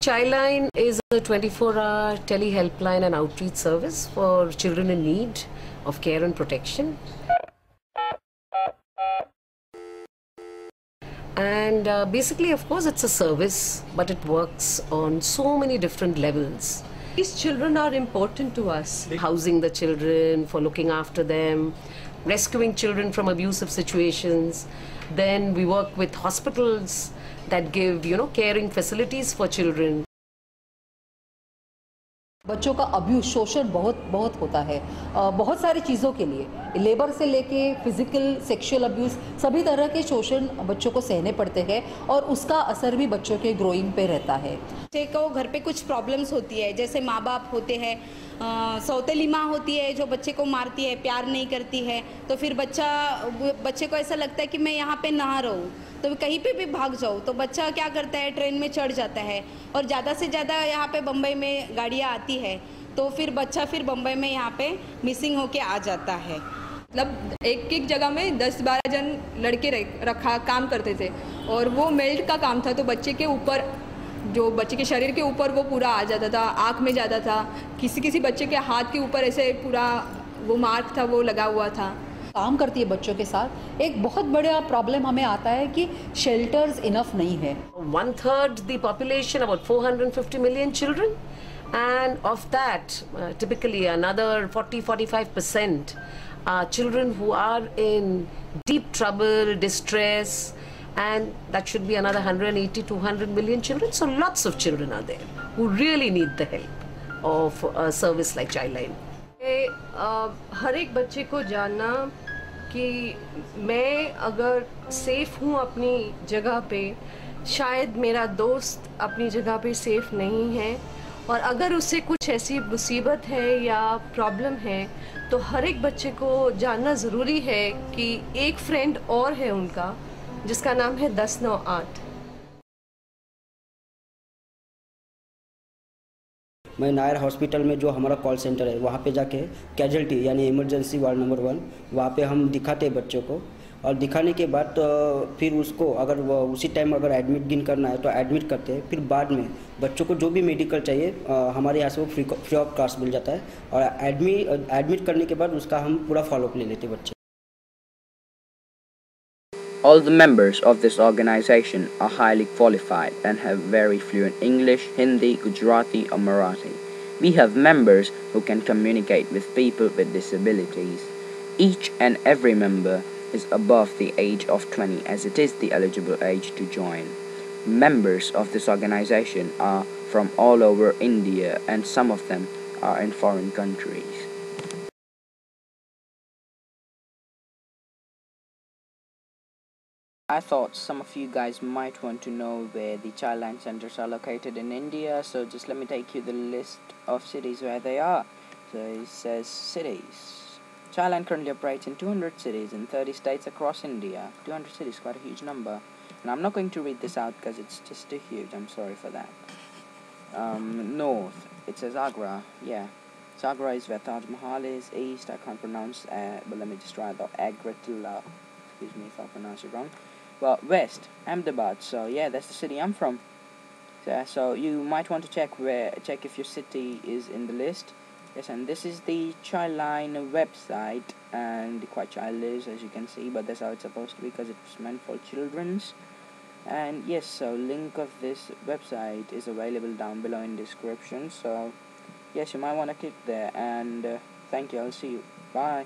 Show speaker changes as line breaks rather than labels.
Childline is a 24-hour tele-helpline and outreach service for children in need of care and protection. And basically, of course, it's a service, but it works on so many different levels.
These children are important to us.
Housing the children, for looking after them, rescuing children from abusive situations. Then we work with hospitals that give, caring facilities for children.
बच्चों का abuse शोषण बहुत होता है बहुत सारी चीज़ों के लिए, लेबर से लेके फिजिकल सेक्सुअल अब्यूज़, सभी तरह के शोषण बच्चों को सहने पड़ते हैं और उसका असर भी बच्चों के ग्रोइंग पे रहता है।
बच्चे को घर पे कुछ प्रॉब्लम्स होती है, जैसे माँ बाप होते हैं, सौतेली माँ होती है जो बच्चे को मारती है, प्यार नहीं करती है, तो फिर बच्चे को ऐसा लगता है कि मैं यहाँ पे ना रहूँ, तो कहीं पे भी भाग जाऊँ। तो बच्चा क्या करता है, ट्रेन में चढ़ जाता है और ज़्यादा से ज़्यादा यहाँ पे बम्बई में गाड़ियाँ आती है, तो फिर बच्चा बम्बई में यहाँ पे मिसिंग होके आ जाता है।
मतलब एक जगह में 10-12 जन लड़के काम करते थे और वो मेल्ट का काम था, तो बच्चे के ऊपर, जो बच्चे के शरीर के ऊपर वो पूरा आ जाता था, आँख में जाता था, किसी बच्चे के हाथ के ऊपर ऐसे पूरा वो मार्क था, वो लगा हुआ था।
काम करती है बच्चों के साथ। एक बहुत बड़ा प्रॉब्लम हमें आता है कि शेल्टर्स इनफ नहीं है।
1/3 the population, about 450 million children, and of that typically another 40-45% are children who are in deep trouble, distress, and that should be another 180-200 million children. So lots of children are there who really need the help of a service like Childline.
हर एक बच्चे को जानना कि मैं अगर safe हूँ अपनी जगह पे, शायद मेरा दोस्त अपनी जगह पे सेफ नहीं है, और अगर उससे कुछ ऐसी मुसीबत है या प्रॉब्लम है तो हर एक बच्चे को जानना ज़रूरी है कि एक फ्रेंड और है उनका, जिसका नाम है 1098।
मैं नायर हॉस्पिटल में जो हमारा कॉल सेंटर है वहाँ पे जाके कैजुअल्टी यानी इमरजेंसी वार्ड नंबर 1 वहाँ पे हम दिखाते हैं बच्चों को, और दिखाने के बाद तो फिर उसको अगर उसी टाइम अगर एडमिट गिन करना है तो एडमिट करते हैं। फिर बाद में बच्चों को जो भी मेडिकल चाहिए हमारे यहाँ से वो फ्री ऑफ कॉस्ट मिल जाता है, और एडमिट करने के बाद उसका हम पूरा फॉलोअप ले लेते हैं बच्चे।
All the members of this organization are highly qualified and have very fluent English, Hindi, Gujarati or Marathi. We have members who can communicate with people with disabilities. Each and every member is above the age of 20, as it is the eligible age to join. Members of this organization are from all over India, and some of them are in foreign countries. I thought some of you guys might want to know where the Childline centers are located in India, so just let me take you the list of cities where they are. So it says cities. Childline currently operates in 200 cities in 30 states across India. 200 cities, quite a huge number. And I'm not going to read this out because it's just too huge, I'm sorry for that. North, it says Agra, yeah. So Agra is where Taj Mahal is. East, I can't pronounce, but let me just try the Agratula. Excuse me if I pronounce it wrong. Well, West, Ahmedabad, so yeah, that's the city I'm from. So you might want to check if your city is in the list. Yes, and this is the Childline website, and quite childish as you can see, but that's how it's supposed to be because it's meant for children's. And yes, so link of this website is available down below in description, so yes, you might want to click there, and thank you, I'll see you, bye.